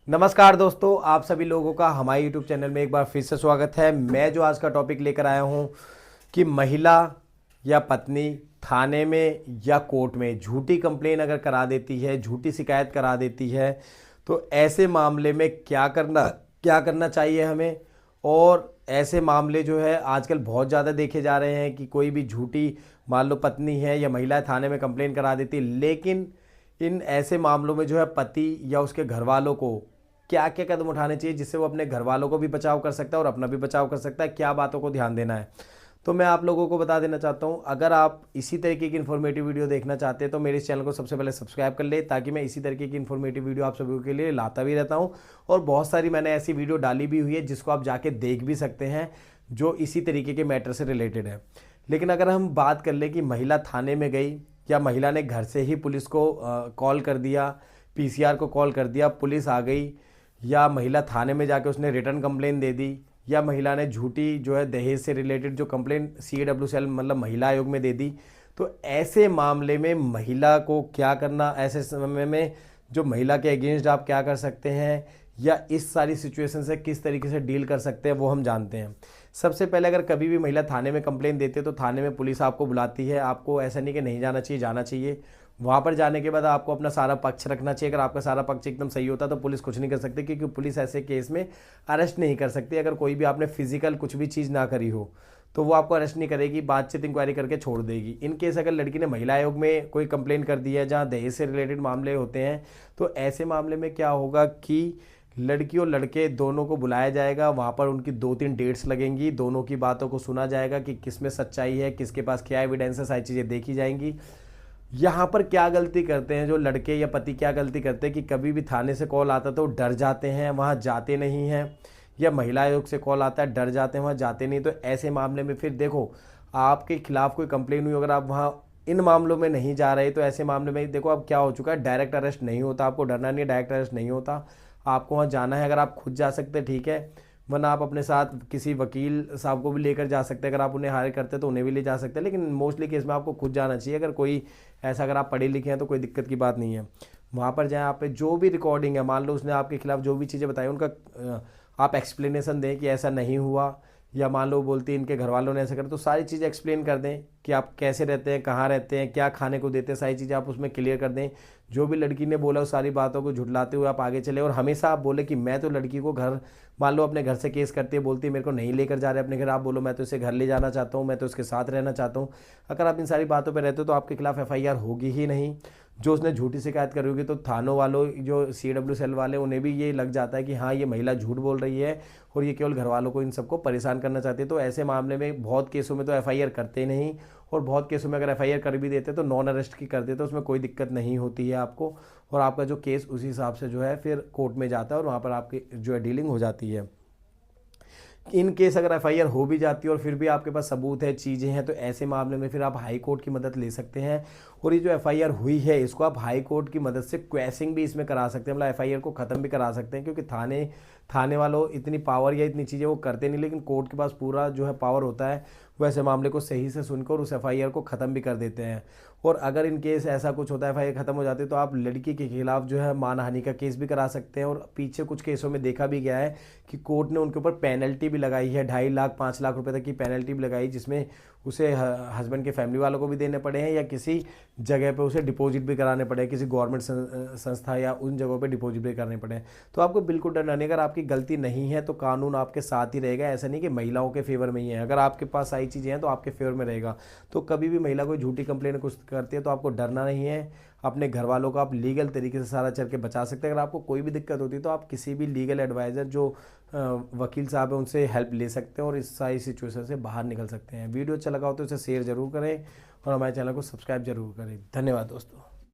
नमस्कार दोस्तों, आप सभी लोगों का हमारे यूट्यूब चैनल में एक बार फिर से स्वागत है। मैं जो आज का टॉपिक लेकर आया हूं कि महिला या पत्नी थाने में या कोर्ट में झूठी कंप्लेन अगर करा देती है, झूठी शिकायत करा देती है, तो ऐसे मामले में क्या करना चाहिए हमें। और ऐसे मामले जो है आजकल बहुत ज़्यादा देखे जा रहे हैं कि कोई भी झूठी मान लो पत्नी है या महिला थाने में कंप्लेन करा देती है, लेकिन इन ऐसे मामलों में जो है पति या उसके घर वालों को क्या क्या कदम उठाने चाहिए जिससे वो अपने घर वालों को भी बचाव कर सकता है और अपना भी बचाव कर सकता है, क्या बातों को ध्यान देना है। तो मैं आप लोगों को बता देना चाहता हूं, अगर आप इसी तरीके की इन्फॉर्मेटिव वीडियो देखना चाहते हैं तो मेरे इस चैनल को सबसे पहले सब्सक्राइब कर ले, ताकि मैं इसी तरीके की इन्फॉर्मेटिव वीडियो आप सभी के लिए लाता भी रहता हूं। और बहुत सारी मैंने ऐसी वीडियो डाली भी हुई है जिसको आप जाके देख भी सकते हैं, जो इसी तरीके के मैटर से रिलेटेड है। लेकिन अगर हम बात कर ले कि महिला थाने में गई या महिला ने घर से ही पुलिस को कॉल कर दिया, पीसीआर को कॉल कर दिया, पुलिस आ गई, या महिला थाने में जाके उसने रिटर्न कंप्लेन दे दी, या महिला ने झूठी जो है दहेज से रिलेटेड जो कंप्लेन CWCL मतलब महिला आयोग में दे दी, तो ऐसे मामले में महिला को क्या करना, ऐसे समय में जो महिला के अगेंस्ट आप क्या कर सकते हैं या इस सारी सिचुएशन से किस तरीके से डील कर सकते हैं वो हम जानते हैं। सबसे पहले अगर कभी भी महिला थाने में कंप्लेन देते हैं तो थाने में पुलिस आपको बुलाती है। आपको ऐसा नहीं कि नहीं जाना चाहिए, जाना चाहिए। वहाँ पर जाने के बाद आपको अपना सारा पक्ष रखना चाहिए। अगर आपका सारा पक्ष एकदम सही होता तो पुलिस कुछ नहीं कर सकती, क्योंकि पुलिस ऐसे केस में अरेस्ट नहीं कर सकती। अगर कोई भी आपने फिजिकल कुछ भी चीज़ ना करी हो तो वो आपको अरेस्ट नहीं करेगी, बातचीत इंक्वायरी करके छोड़ देगी। इन केस अगर लड़की ने महिला आयोग में कोई कंप्लेन कर दी है जहाँ दहेज से रिलेटेड मामले होते हैं, तो ऐसे मामले में क्या होगा कि लड़की और लड़के दोनों को बुलाया जाएगा। वहाँ पर उनकी 2-3 डेट्स लगेंगी, दोनों की बातों को सुना जाएगा कि किस में सच्चाई है, किसके पास क्या एविडेंस है, सारी चीज़ें देखी जाएंगी। यहाँ पर क्या गलती करते हैं जो लड़के या पति, क्या गलती करते हैं कि कभी भी थाने से कॉल आता तो डर जाते हैं, वहाँ जाते नहीं हैं, या महिला आयोग से कॉल आता है डर जाते हैं, वहाँ जाते नहीं। तो ऐसे मामले में फिर देखो, आपके खिलाफ कोई कंप्लेन हुई, अगर आप वहाँ इन मामलों में नहीं जा रहे तो ऐसे मामले में देखो अब क्या हो चुका है, डायरेक्ट अरेस्ट नहीं होता। आपको डरना नहीं है, डायरेक्ट अरेस्ट नहीं होता, आपको वहाँ जाना है। अगर आप खुद जा सकते हैं ठीक है, वरना आप अपने साथ किसी वकील साहब को भी लेकर जा सकते हैं। अगर आप उन्हें हायर करते हैं तो उन्हें भी ले जा सकते हैं, लेकिन मोस्टली केस में आपको खुद जाना चाहिए। अगर कोई ऐसा, अगर आप पढ़े लिखे हैं तो कोई दिक्कत की बात नहीं है। वहाँ पर जाएँ, आप पे जो भी रिकॉर्डिंग है, मान लो उसने आपके खिलाफ जो भी चीज़ें बताई उनका आप एक्सप्लेनेशन दें कि ऐसा नहीं हुआ, या मान लो बोलती है इनके घर वालों ने ऐसा कर, तो सारी चीज़ें एक्सप्लेन कर दें कि आप कैसे रहते हैं, कहाँ रहते हैं, क्या खाने को देते हैं, सारी चीज़ें आप उसमें क्लियर कर दें। जो भी लड़की ने बोला उस सारी बातों को झुठलाते हुए आप आगे चले। और हमेशा आप बोले कि मैं तो लड़की को घर, मान लो अपने घर से केस करती है, बोलती है मेरे को नहीं लेकर जा रहे अपने घर, आप बोलो मैं तो इसे घर ले जाना चाहता हूँ, मैं तो उसके साथ रहना चाहता हूँ। अगर आप इन सारी बातों पर रहते हो तो आपके खिलाफ FIR होगी ही नहीं। जो उसने झूठी शिकायत करी होगी तो थानों वालों, जो CWCL वाले, उन्हें भी ये लग जाता है कि हाँ ये महिला झूठ बोल रही है और ये केवल घर वालों को, इन सबको परेशान करना चाहती है। तो ऐसे मामले में बहुत केसों में तो FIR करते नहीं, और बहुत केसों में अगर FIR कर भी देते तो नॉन अरेस्ट की कर देते, तो उसमें कोई दिक्कत नहीं होती है आपको। और आपका जो केस उसी हिसाब से जो है फिर कोर्ट में जाता है और वहाँ पर आपकी जो है डीलिंग हो जाती है। इन केस अगर FIR हो भी जाती है और फिर भी आपके पास सबूत है, चीज़ें हैं, तो ऐसे मामले में फिर आप हाई कोर्ट की मदद ले सकते हैं। और ये जो FIR हुई है इसको आप हाई कोर्ट की मदद से क्वैशिंग भी इसमें करा सकते हैं, मतलब FIR को ख़त्म भी करा सकते हैं। क्योंकि थाने वालों इतनी पावर या इतनी चीज़ें वो करते नहीं, लेकिन कोर्ट के पास पूरा जो है पावर होता है, वो ऐसे मामले को सही से सुनकर उस FIR को ख़त्म भी कर देते हैं। और अगर इन केस ऐसा कुछ होता है, FIR ख़त्म हो जाती है, तो आप लड़की के खिलाफ जो है मानहानि का केस भी करा सकते हैं। और पीछे कुछ केसों में देखा भी गया है कि कोर्ट ने उनके ऊपर पेनल्टी भी लगाई है, 2.5 लाख 5 लाख रुपए तक की पेनल्टी भी लगाई, जिसमें उसे हस्बैंड के फैमिली वालों को भी देने पड़े हैं, या किसी जगह पे उसे डिपॉजिट भी कराने पड़े, किसी गवर्नमेंट संस्था या उन जगहों पे डिपॉजिट भी करने पड़े। तो आपको बिल्कुल डरना नहीं। अगर आपकी गलती नहीं है तो कानून आपके साथ ही रहेगा। ऐसा नहीं कि महिलाओं के फेवर में ही है, अगर आपके पास सारी चीज़ें हैं तो आपके फेवर में रहेगा। तो कभी भी महिला कोई झूठी कंप्लेन कुछ करती है तो आपको डरना नहीं है। अपने घर वालों को आप लीगल तरीके से सारा चल के बचा सकते हैं। अगर आपको कोई भी दिक्कत होती है तो आप किसी भी लीगल एडवाइज़र, जो वकील साहब हैं, उनसे हेल्प ले सकते हैं और इस सारी सिचुएशन से बाहर निकल सकते हैं। वीडियो अच्छा लगा हो तो इसे शेयर जरूर करें और हमारे चैनल को सब्सक्राइब जरूर करें। धन्यवाद दोस्तों।